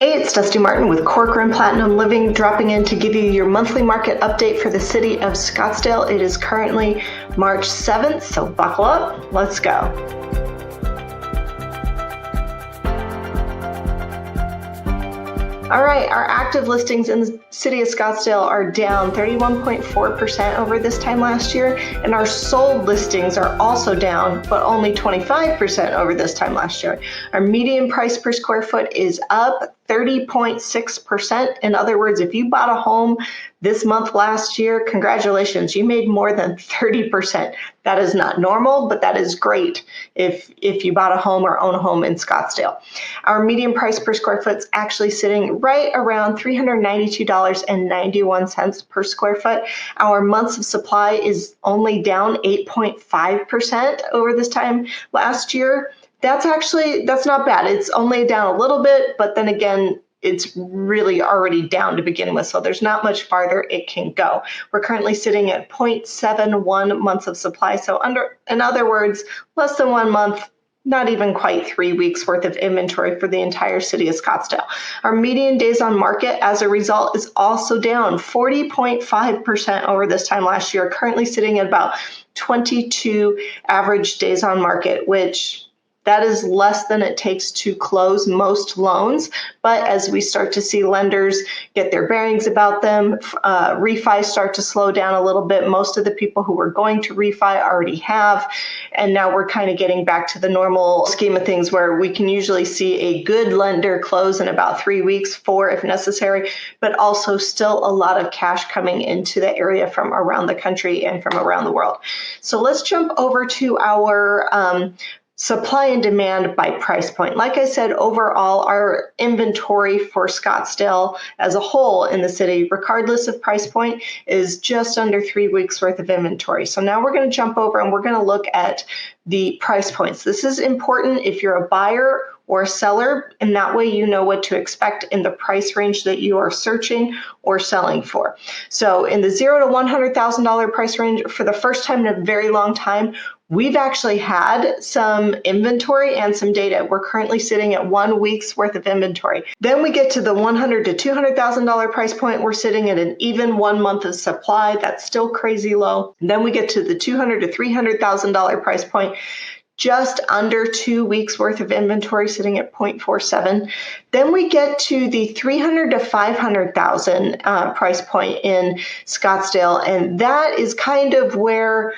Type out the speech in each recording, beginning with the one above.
Hey, it's Dusti Martin with Corcoran Platinum Living, dropping in to give you your monthly market update for the city of Scottsdale. It is currently March 7th, so buckle up. Let's go. All right, our active listings in the city of Scottsdale are down 31.4% over this time last year, and our sold listings are also down, but only 25% over this time last year. Our median price per square foot is up 30.6%. In other words, if you bought a home this month last year, congratulations, you made more than 30%. That is not normal, but that is great if you bought a home or own a home in Scottsdale. Our median price per square foot is actually sitting right around $392.91 per square foot. Our months of supply is only down 8.5% over this time last year. That's not bad. It's only down a little bit, but then again, it's really already down to begin with, so there's not much farther it can go. We're currently sitting at 0.71 months of supply, so in other words, less than 1 month, not even quite 3 weeks worth of inventory for the entire city of Scottsdale. Our median days on market, as a result, is also down 40.5% over this time last year, currently sitting at about 22 average days on market, which that is less than it takes to close most loans. But as we start to see lenders get their bearings about them, refi start to slow down a little bit. Most of the people who were going to refi already have. And now we're kind of getting back to the normal scheme of things where we can usually see a good lender close in about 3 weeks, 4 if necessary, but also still a lot of cash coming into the area from around the country and from around the world. So let's jump over to our supply and demand by price point. Like I said, overall, our inventory for Scottsdale as a whole in the city, regardless of price point, is just under 3 weeks worth of inventory. So now we're going to jump over and we're going to look at the price points. This is important if you're a buyer or a seller, and that way you know what to expect in the price range that you are searching or selling for. So in the $0 to $100,000 price range, for the first time in a very long time, we've actually had some inventory and some data. We're currently sitting at 1 week's worth of inventory. Then we get to the $100,000 to $200,000 price point. We're sitting at an even 1 month of supply. That's still crazy low. Then we get to the $200,000 to $300,000 price point, just under 2 weeks worth of inventory, sitting at 0.47. Then we get to the $300,000 to $500,000 price point in Scottsdale, and that is kind of where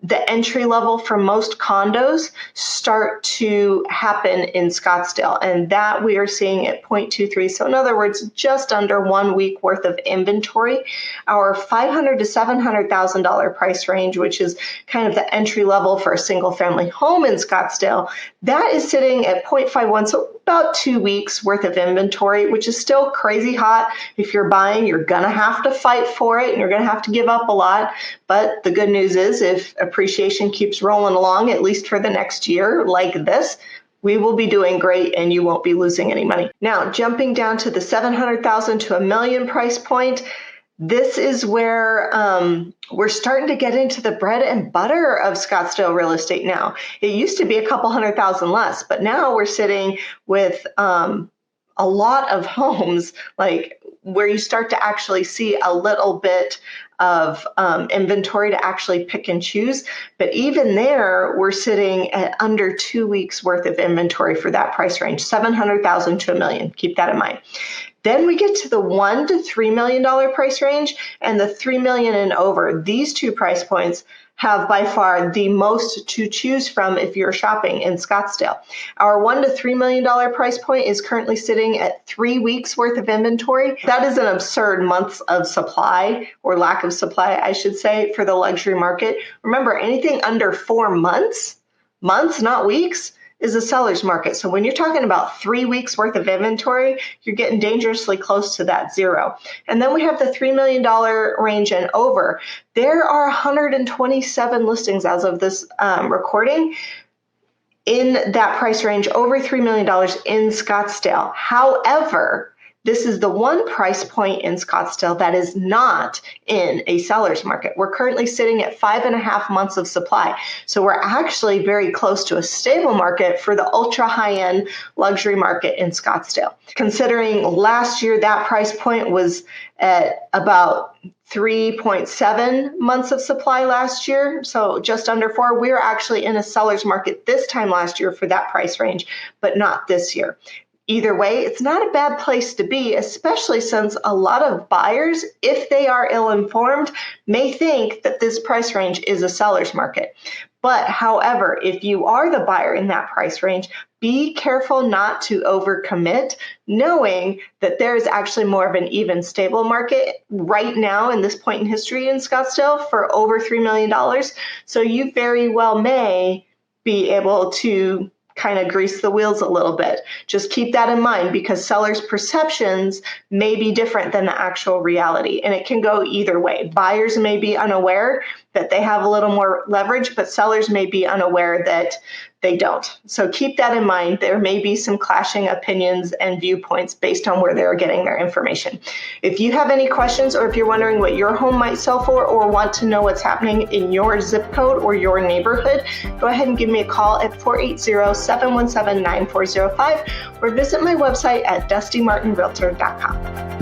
the entry level for most condos start to happen in Scottsdale, and that we are seeing at 0.23. So in other words, just under 1 week worth of inventory. Our $500,000 to $700,000 price range, which is kind of the entry level for a single family home in Scottsdale, that is sitting at 0.51. So about 2 weeks worth of inventory, which is still crazy hot. If you're buying, you're gonna have to fight for it and you're gonna have to give up a lot. But the good news is, if appreciation keeps rolling along, at least for the next year like this, we will be doing great and you won't be losing any money. Now, jumping down to the $700,000 to $1 million price point, this is where we're starting to get into the bread and butter of Scottsdale real estate now. It used to be a couple $100,000 less, but now we're sitting with a lot of homes, like where you start to actually see a little bit of inventory to actually pick and choose. But even there, we're sitting at under 2 weeks worth of inventory for that price range, $700,000 to $1 million. Keep that in mind. Then we get to the $1 to $3 million price range and the $3 million and over. These two price points have by far the most to choose from if you're shopping in Scottsdale. Our $1 to $3 million price point is currently sitting at 3 weeks worth of inventory. That is an absurd months of supply, or lack of supply, I should say, for the luxury market. Remember, anything under 4 months, not weeks, is a seller's market. So when you're talking about 3 weeks worth of inventory, you're getting dangerously close to that zero. And then we have the $3 million range and over. There are 127 listings as of this recording in that price range over $3 million in Scottsdale. However, This is the one price point in Scottsdale that is not in a seller's market. We're currently sitting at 5.5 months of supply. So we're actually very close to a stable market for the ultra high-end luxury market in Scottsdale. Considering last year that price point was at about 3.7 months of supply last year, so just under 4. We were actually in a seller's market this time last year for that price range, but not this year. Either way, it's not a bad place to be, especially since a lot of buyers, if they are ill-informed, may think that this price range is a seller's market. But however, if you are the buyer in that price range, be careful not to overcommit, knowing that there is actually more of an even stable market right now in this point in history in Scottsdale for over $3 million. So you very well may be able to kind of grease the wheels a little bit. Just keep that in mind, because sellers' perceptions may be different than the actual reality, and it can go either way. Buyers may be unaware that they have a little more leverage, but sellers may be unaware that they don't. So keep that in mind. There may be some clashing opinions and viewpoints based on where they're getting their information. If you have any questions, or if you're wondering what your home might sell for, or want to know what's happening in your zip code or your neighborhood, go ahead and give me a call at 480-717-9405 or visit my website at dustimartinrealtor.com.